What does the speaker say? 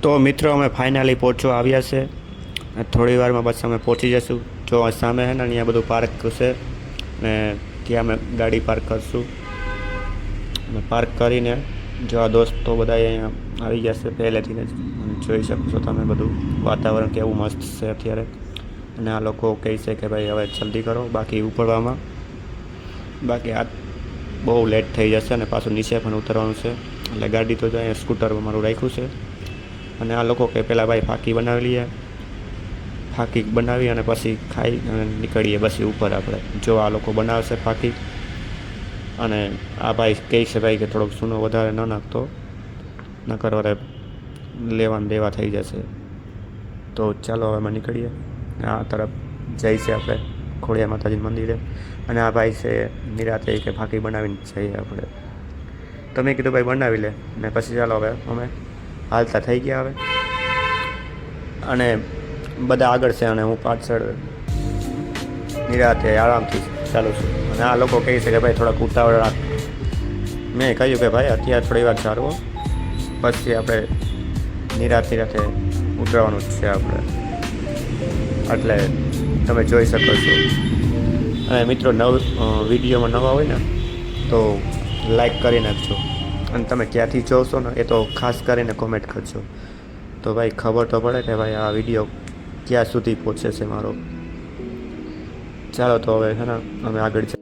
તો મિત્રો અમે ફાઇનલી પહોંચવા આવ્યા છે. થોડી વારમાં બસ અમે પહોંચી જઈશું. જો સામે છે ને અહીંયા બધું પાર્ક છે ને ત્યાં અમે ગાડી પાર્ક કરશું. અને પાર્ક કરીને જો આ દોસ્તો બધા અહીંયા આવી ગયા છે પહેલેથી જ. જોઈ શકો છો તમે બધું વાતાવરણ કેવું મસ્ત છે અત્યારે. અને આ લોકો કહે છે કે ભાઈ હવે જલ્દી કરો બાકી ઉપડવામાં, બાકી આ બહુ લેટ થઈ જશે અને પાછું નીચે પણ ઉતરવાનું છે. એટલે ગાડી તો જો અહીંયા સ્કૂટર મારું રાખ્યું છે. અને આ લોકો કે પહેલાં ભાઈ ફાંકી બનાવી લઈએ, ફાંકી બનાવી અને પછી ખાઈ અને નીકળીએ પછી ઉપર આપણે. જો આ લોકો બનાવશે ફાંકી. અને આ ભાઈ કહે છે ભાઈ કે થોડોક સૂનો વધારે ન નાખતો, નકર વરે લેવાનું દેવા થઈ જશે. તો ચાલો હવે અમે નીકળીએ. આ તરફ જઈ છે આપણે ખોડિયાર માતાજી મંદિરે. અને આ ભાઈ છે નિરાતે કે ફાંકી બનાવીને જઈએ આપણે. તમે કીધું ભાઈ બનાવી લે ને પછી ચાલો હવે અમે હાલતા થઈ ગયા હવે. અને બધા આગળ છે અને હું પાછળ નિરાતે આરામથી ચાલું છું. અને આ લોકો કહે છે કે ભાઈ થોડાક ઉતાવળ રાખ. મેં કહ્યું કે ભાઈ અત્યારે થોડી વાર ચાલવો, પછી આપણે નિરાતે ઉતરવાનું જ છે આપણે. એટલે તમે જોઈ શકો છો. અને મિત્રો વિડીયોમાં નવા હોય ને તો લાઈક કરી નાખજો. અને તમે ક્યાંથી જોશો ને એ તો ખાસ કરીને કોમેન્ટ કરજો, તો ભાઈ ખબર તો પડે કે ભાઈ આ વિડીયો ક્યાં સુધી પહોંચે છે મારો. ચાલો તો હવે છે ને અમે આગળ